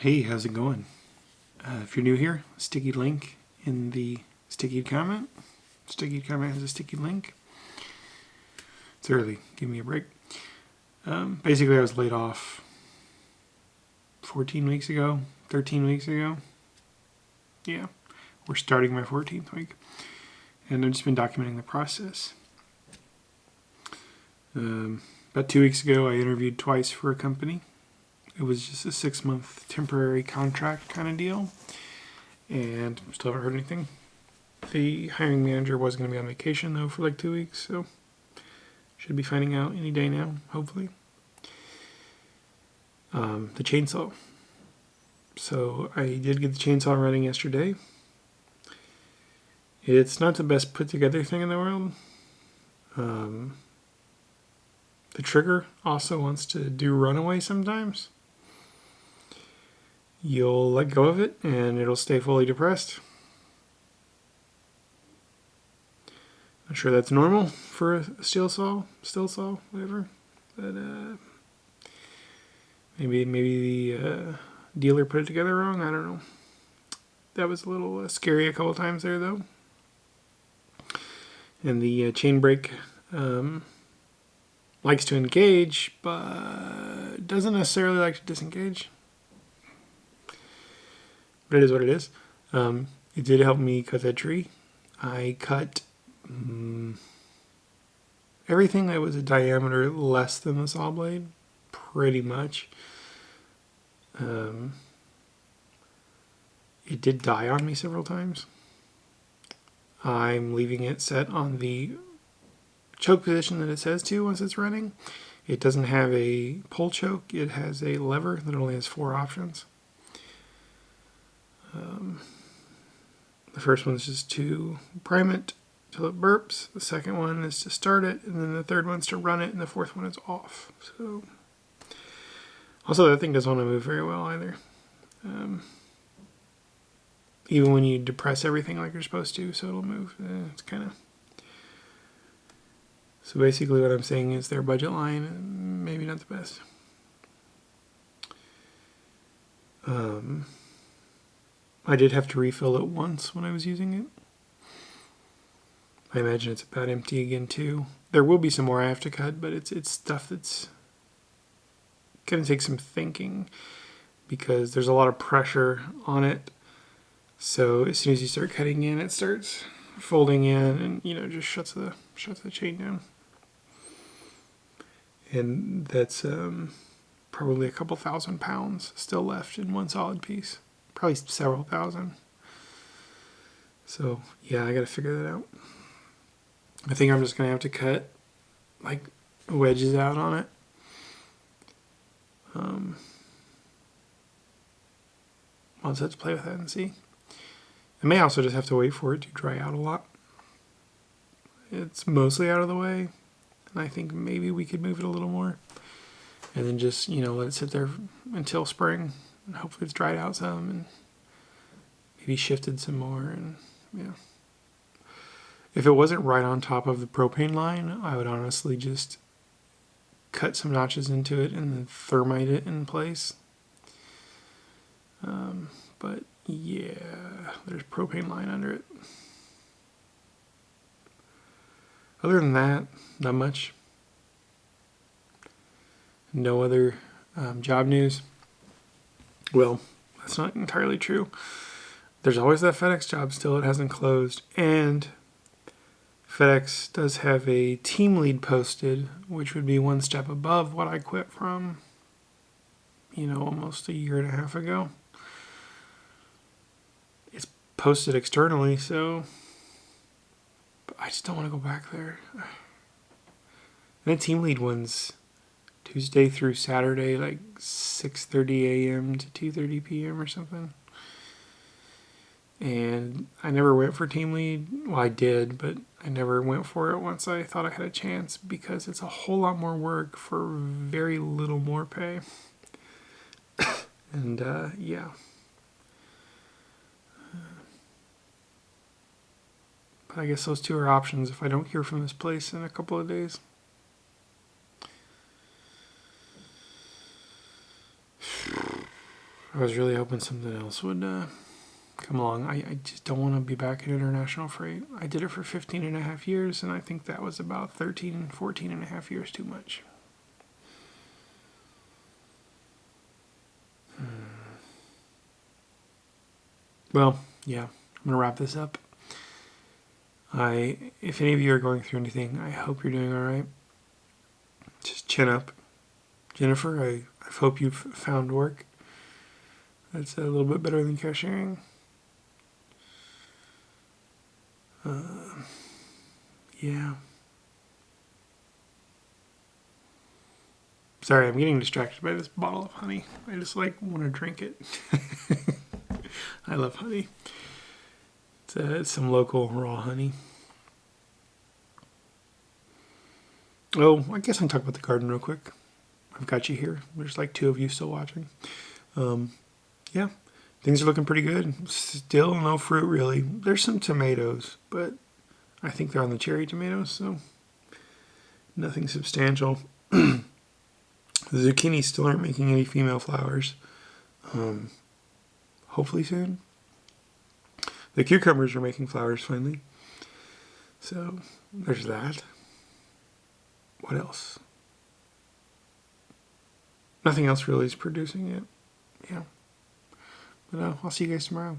Hey, how's it going? If you're new here, sticky link in the sticky comment. Sticky comment has a sticky link. It's early. Give me a break. Basically, I was laid off 14 weeks ago, 13 weeks ago. Yeah, we're starting my 14th week. And I've just been documenting the process. About 2 weeks ago, I interviewed twice for a company. It was just a 6-month temporary contract kind of deal. And still haven't heard anything. The hiring manager was going to be on vacation, though, for like 2 weeks. So should be finding out any day now, hopefully. The chainsaw. So I did get the chainsaw running yesterday. It's not the best put together thing in the world. The trigger also wants to do runaway sometimes. You'll let go of it and it'll stay fully depressed. Not sure that's normal for a steel saw, whatever. But maybe the dealer put it together wrong. I don't know. That was a little scary a couple times there, though. And the chain brake likes to engage, but doesn't necessarily like to disengage. But it is what it is. It did help me cut that tree. I cut everything that was a diameter less than the saw blade, pretty much. It did die on me several times. I'm leaving it set on the choke position that it says to once it's running. It doesn't have a pull choke. It has a lever that only has 4 options. The first one is just to prime it till it burps. The second one is to start it, and then the third one's to run it, and the fourth one is off. So, also that thing doesn't want to move very well either. Even when you depress everything like you're supposed to, so it'll move. It's kind of. So basically, what I'm saying is their budget line maybe not the best. I did have to refill it once when I was using it. I imagine it's about empty again too. There will be some more I have to cut, but it's stuff that's going to take some thinking because there's a lot of pressure on it. So as soon as you start cutting in, it starts folding in and just shuts the chain down. And that's probably a couple thousand pounds still left in one solid piece. Probably several thousand. So yeah, I gotta figure that out. I think I'm just gonna have to cut like wedges out on it. I'll just have to play with that and see. I may also just have to wait for it to dry out a lot. It's mostly out of the way, and I think maybe we could move it a little more. And then just, let it sit there until spring. And hopefully it's dried out some and maybe shifted some more. And yeah. If it wasn't right on top of the propane line, I would honestly just cut some notches into it and then thermite it in place. But yeah, there's propane line under it. Other than that, not much. No other job news. Well, that's not entirely true. There's always that FedEx job still. It hasn't closed. And FedEx does have a team lead posted, which would be one step above what I quit from, almost a year and a half ago. It's posted externally, so but I just don't want to go back there. And the team lead one's Tuesday through Saturday, like 6:30 a.m. to 2:30 p.m. or something. And I never went for team lead. Well, I did, but I never went for it once I thought I had a chance because it's a whole lot more work for very little more pay. And yeah. But I guess those two are options if I don't hear from this place in a couple of days. I was really hoping something else would come along. I just don't want to be back in international freight. I did it for 15 and a half years, and I think that was about 13, 14 and a half years too much. Well, yeah, I'm going to wrap this up. If any of you are going through anything, I hope you're doing all right. Just chin up. Jennifer, I hope you've found work. That's a little bit better than cashiering. Yeah. Sorry, I'm getting distracted by this bottle of honey. I just want to drink it. I love honey. It's some local raw honey. Oh, I guess I can talk about the garden real quick. I've got you here. There's 2 of you still watching. Yeah, things are looking pretty good. Still no fruit, really. There's some tomatoes, but I think they're on the cherry tomatoes, so nothing substantial. The zucchini still aren't making any female flowers. Hopefully soon. The cucumbers are making flowers finally. So there's that. What else? Nothing else really is producing yet. Yeah. But I'll see you guys tomorrow.